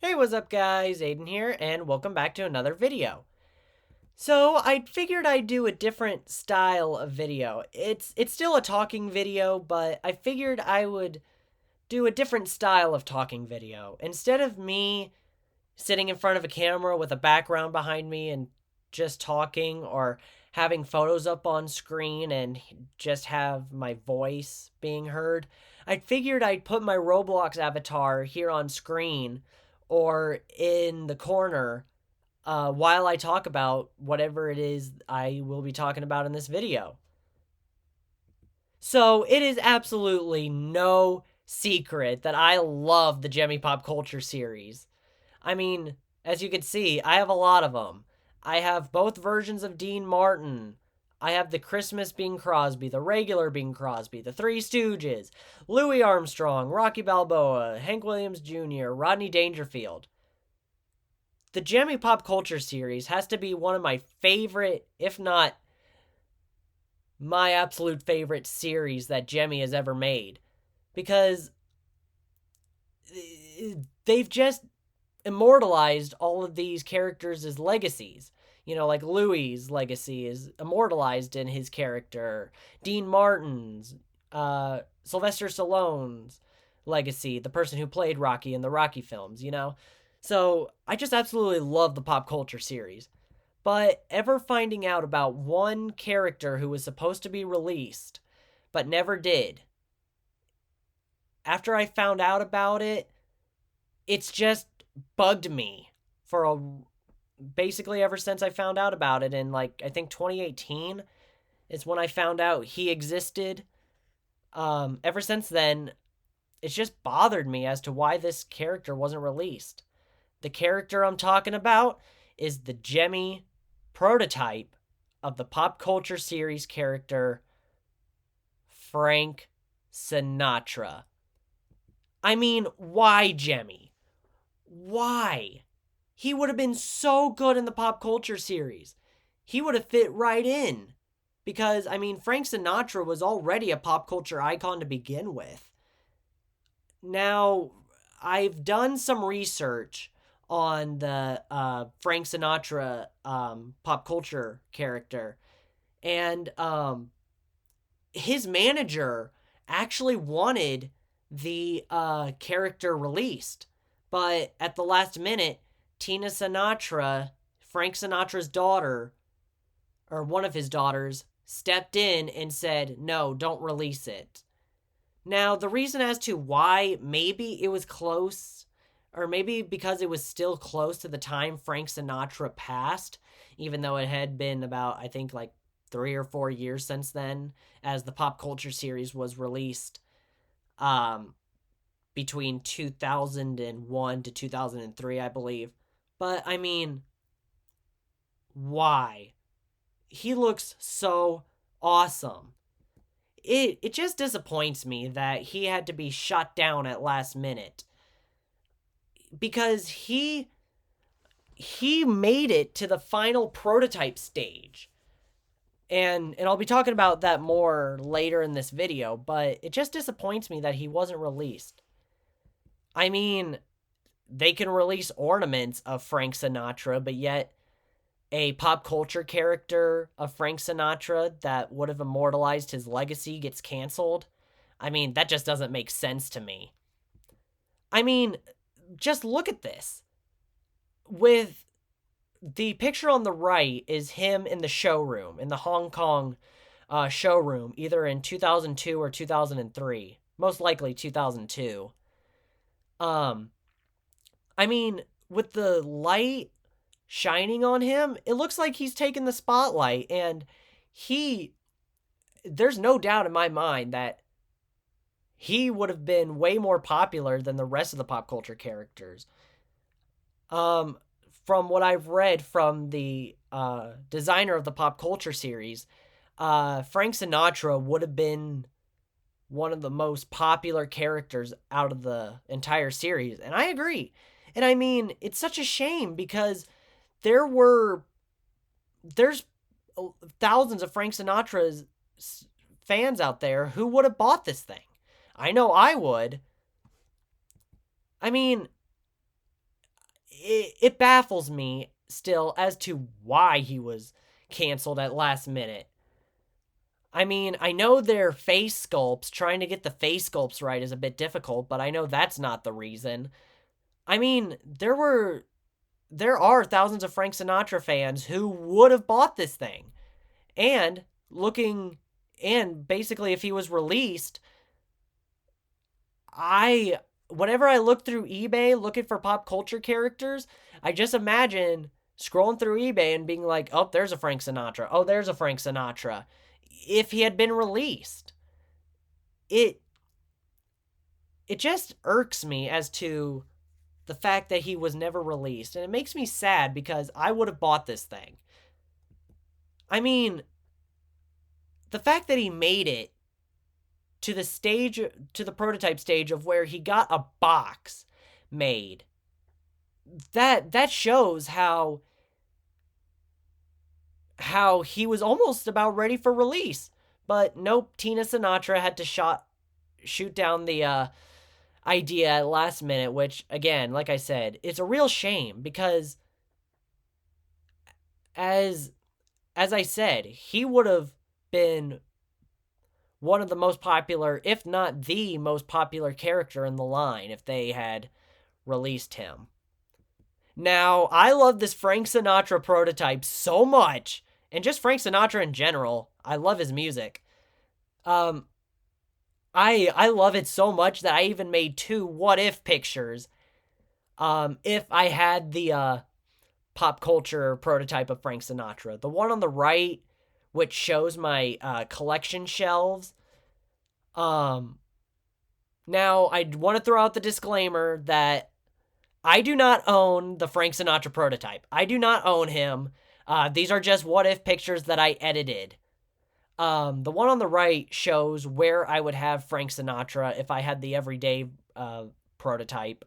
Hey, what's up guys? Aiden here, and welcome back to another video. So, I figured I'd do a different style of video. It's still a talking video, but I figured I would do a different style of talking video. Instead of me sitting in front of a camera with a background behind me and just talking, or having photos up on screen and just have my voice being heard, I figured I'd put my Roblox avatar here on screen or in the corner while I talk about whatever it is I will be talking about in this video. So it is absolutely no secret that I love the Gemmy Pop Culture series. I mean, as you can see, I have a lot of them. I have both versions of Dean Martin. I have the Christmas Bing Crosby, the regular Bing Crosby, the Three Stooges, Louis Armstrong, Rocky Balboa, Hank Williams Jr., Rodney Dangerfield. The Gemmy Pop Culture series has to be one of my favorite, if not my absolute favorite series that Gemmy has ever made. Because they've just immortalized all of these characters as legacies. You know, like Louis' legacy is immortalized in his character. Dean Martin's, Sylvester Stallone's legacy, the person who played Rocky in the Rocky films, you know? So I just absolutely love the pop culture series. But ever finding out about one character who was supposed to be released, but never did, after I found out about it, it's just bugged me for basically ever since I found out about it in, like, I think 2018 is when I found out he existed. Ever since then, it's just bothered me as to why this character wasn't released. The character I'm talking about is the Gemmy prototype of the pop culture series character Frank Sinatra. I mean, why Gemmy? Why? He would have been so good in the pop culture series. He would have fit right in. Because, I mean, Frank Sinatra was already a pop culture icon to begin with. Now, I've done some research on the Frank Sinatra pop culture character, and his manager actually wanted the character released, but at the last minute, Tina Sinatra, Frank Sinatra's daughter, or one of his daughters, stepped in and said, no, don't release it. Now, the reason as to why, maybe it was close, or maybe because it was still close to the time Frank Sinatra passed, even though it had been about, I think, like 3 or 4 years since then, as the pop culture series was released um, between 2001 to 2003, I believe. But, I mean, why? He looks so awesome. It just disappoints me that he had to be shut down at last minute, because he made it to the final prototype stage. And I'll be talking about that more later in this video, but it just disappoints me that he wasn't released. I mean, they can release ornaments of Frank Sinatra, but yet a pop culture character of Frank Sinatra that would have immortalized his legacy gets canceled. I mean, that just doesn't make sense to me. I mean, just look at this. With the picture on the right is him in the showroom, in the Hong Kong showroom, either in 2002 or 2003. Most likely 2002. Um, I mean, with the light shining on him, it looks like he's taken the spotlight, and he there's no doubt in my mind that he would have been way more popular than the rest of the pop culture characters. Um from what I've read from the designer of the pop culture series, Frank Sinatra would have been one of the most popular characters out of the entire series, and I agree. And I mean, it's such a shame because there were there's thousands of Frank Sinatra's fans out there who would have bought this thing. I know I would. I mean, it baffles me still as to why he was canceled at last minute. I mean, I know their face sculpts, trying to get the face sculpts right is a bit difficult, but I know that's not the reason. I mean, there are thousands of Frank Sinatra fans who would have bought this thing. And looking and basically if he was released, I whenever I look through eBay looking for pop culture characters, I just imagine scrolling through eBay and being like, "Oh, there's a Frank Sinatra. Oh, there's a Frank Sinatra." If he had been released, it it just irks me as to the fact that he was never released, and it makes me sad because I would have bought this thing. I mean, the fact that he made it to the stage, to the prototype stage of where he got a box made, that shows how he was almost about ready for release. But nope, Tina Sinatra had to shoot down the idea at last minute, which again, like I said, it's a real shame because as I said, he would have been one of the most popular, if not the most popular character in the line if they had released him. Now, I love this Frank Sinatra prototype so much, and just Frank Sinatra in general. I love his music. Um, I love it so much that I even made two what if pictures. If I had the pop culture prototype of Frank Sinatra, the one on the right, which shows my collection shelves. Now I want to throw out the disclaimer that I do not own the Frank Sinatra prototype. I do not own him. These are just what if pictures that I edited. The one on the right shows where I would have Frank Sinatra if I had the everyday prototype.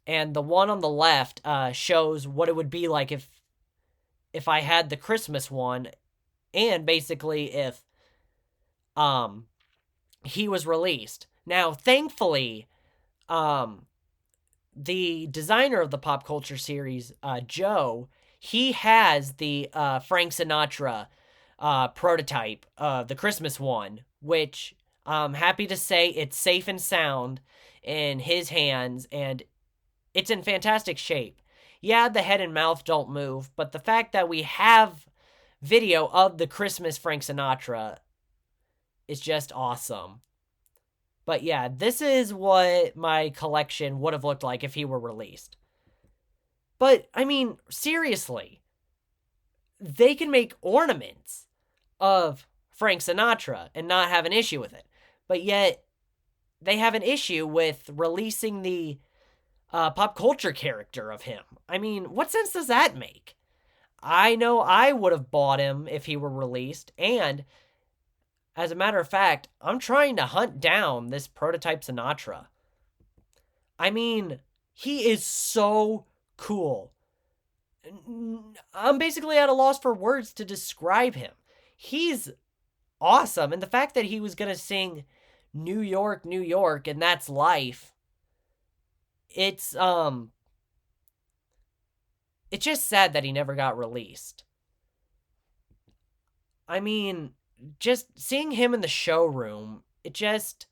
And the one on the left shows what it would be like if I had the Christmas one, and basically if he was released. Now, thankfully, the designer of the pop culture series, Joe, he has the Frank Sinatra prototype, the Christmas one, which I'm happy to say it's safe and sound in his hands, and it's in fantastic shape. Yeah, the head and mouth don't move, but the fact that we have video of the Christmas Frank Sinatra is just awesome. But yeah, this is what my collection would have looked like if he were released. But, I mean, seriously, they can make ornaments of Frank Sinatra and not have an issue with it. But yet, they have an issue with releasing the pop culture character of him. I mean, what sense does that make? I know I would have bought him if he were released, and as a matter of fact, I'm trying to hunt down this prototype Sinatra. I mean, he is so cool. I'm basically at a loss for words to describe him. He's awesome, and the fact that he was going to sing New York, New York, and that's life. It's just sad that he never got released. I mean, just seeing him in the showroom, it just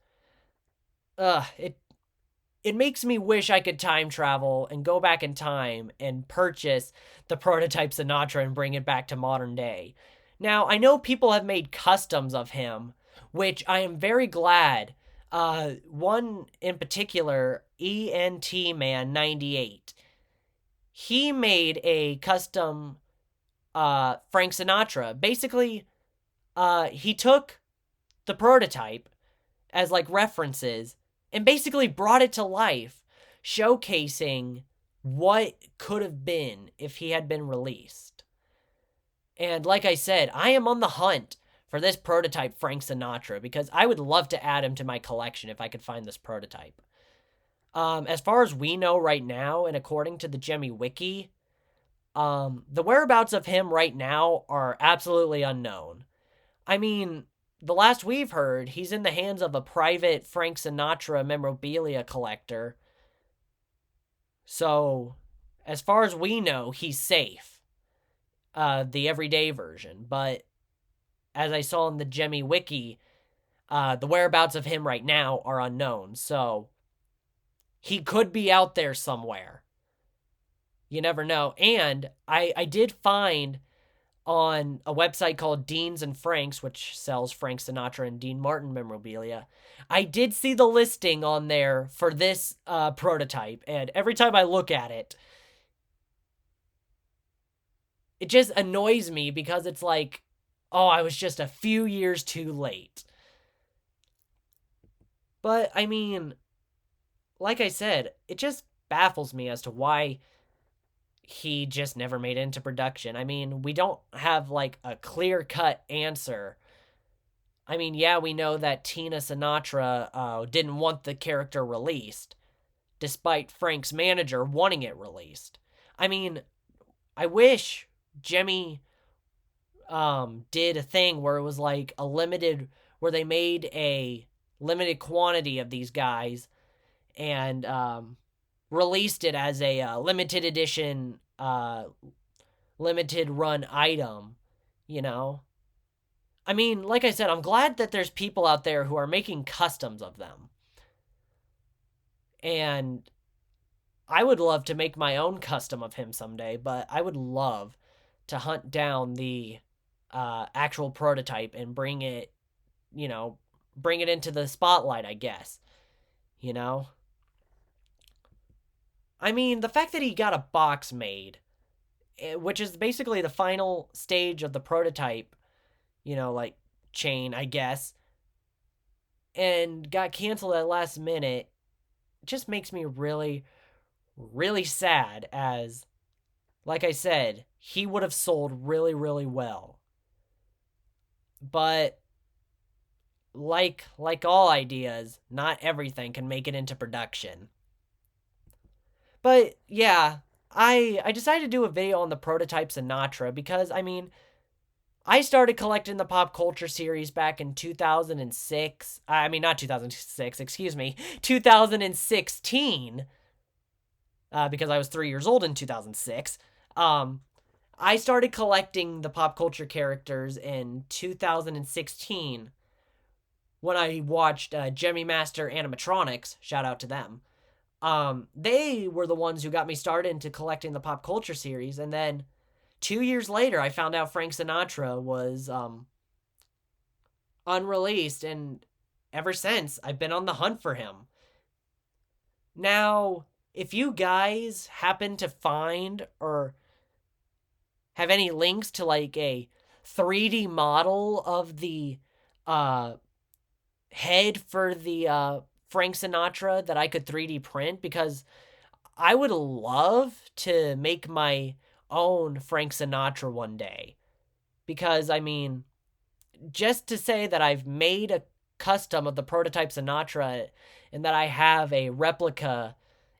it makes me wish I could time travel and go back in time and purchase the prototype Sinatra and bring it back to modern day. Now, I know people have made customs of him, which I am very glad. One in particular, ENT Man 98. He made a custom Frank Sinatra. Basically, he took the prototype as like references and basically brought it to life, showcasing what could have been if he had been released. And like I said, I am on the hunt for this prototype Frank Sinatra because I would love to add him to my collection if I could find this prototype. As far as we know right now, and according to the Gemmy Wiki, the whereabouts of him right now are absolutely unknown. I mean, the last we've heard, he's in the hands of a private Frank Sinatra memorabilia collector. So, as far as we know, he's safe. The everyday version. But as I saw in the Gemmy wiki, the whereabouts of him right now are unknown. So he could be out there somewhere. You never know. And I did find on a website called Deans and Franks, which sells Frank Sinatra and Dean Martin memorabilia. I did see the listing on there for this prototype, and every time I look at it, it just annoys me because it's like, oh, I was just a few years too late. But, I mean, like I said, it just baffles me as to why he just never made it into production. I mean, we don't have like a clear-cut answer. I mean, yeah, we know that Tina Sinatra didn't want the character released, despite Frank's manager wanting it released. I mean, I wish Jimmy did a thing where it was like a limited, where they made a limited quantity of these guys and released it as a limited edition, limited run item, you know? I mean, like I said, I'm glad that there's people out there who are making customs of them. And I would love to make my own custom of him someday, but I would love to hunt down the actual prototype and bring it, bring it into the spotlight, I guess. You know? I mean, the fact that he got a box made, which is basically the final stage of the prototype, like chain, I guess, and got canceled at last minute, just makes me really, really sad as, like I said, he would have sold really, really well. But like all ideas, not everything can make it into production. But yeah, I decided to do a video on the prototype Sinatra because I mean, I started collecting the pop culture series back in 2006. I mean, not 2006, excuse me, 2016, because I was 3 years old in 2006. I started collecting the pop culture characters in 2016 when I watched Gemmy Master Animatronics. Shout out to them. They were the ones who got me started into collecting the pop culture series, and then 2 years later, I found out Frank Sinatra was unreleased, and ever since, I've been on the hunt for him. Now, if you guys happen to find or have any links to like a 3D model of the head for the Frank Sinatra that I could 3D print, because I would love to make my own Frank Sinatra one day. Because, I mean, just to say that I've made a custom of the prototype Sinatra and that I have a replica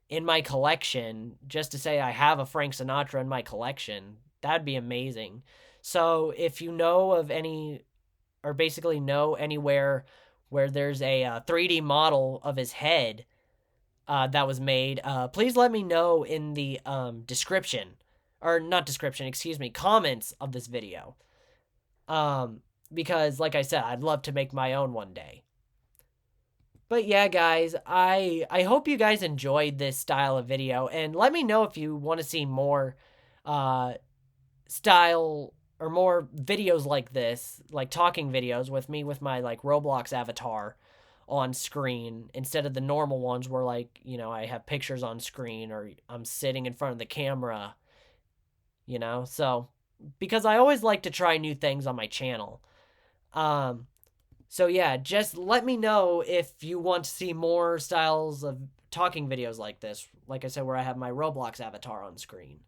in my collection, just to say I have a Frank Sinatra in my collection, that'd be amazing. So if you know of any, or basically know anywhere where there's a 3D model of his head that was made, please let me know in the description, or not description, excuse me, comments of this video. Because like I said, I'd love to make my own one day. But yeah, guys, I hope you guys enjoyed this style of video, and let me know if you want to see more style or more videos like this, like talking videos with me with my like Roblox avatar on screen instead of the normal ones where like, I have pictures on screen or I'm sitting in front of the camera, So, because I always like to try new things on my channel. So yeah, just let me know if you want to see more styles of talking videos like this. Like I said, where I have my Roblox avatar on screen.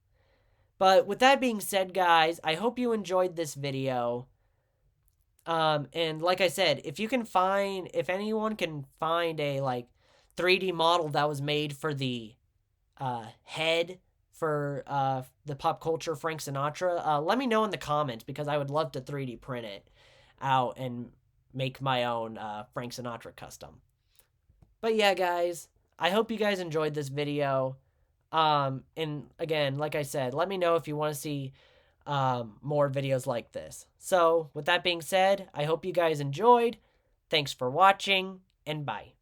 But with that being said, guys, I hope you enjoyed this video. And like I said, if anyone can find a like 3D model that was made for the head for the pop culture Frank Sinatra, let me know in the comments, because I would love to 3D print it out and make my own Frank Sinatra custom. But yeah, guys, I hope you guys enjoyed this video. And again, like I said, let me know if you want to see more videos like this. So, with that being said, I hope you guys enjoyed. Thanks for watching, and bye.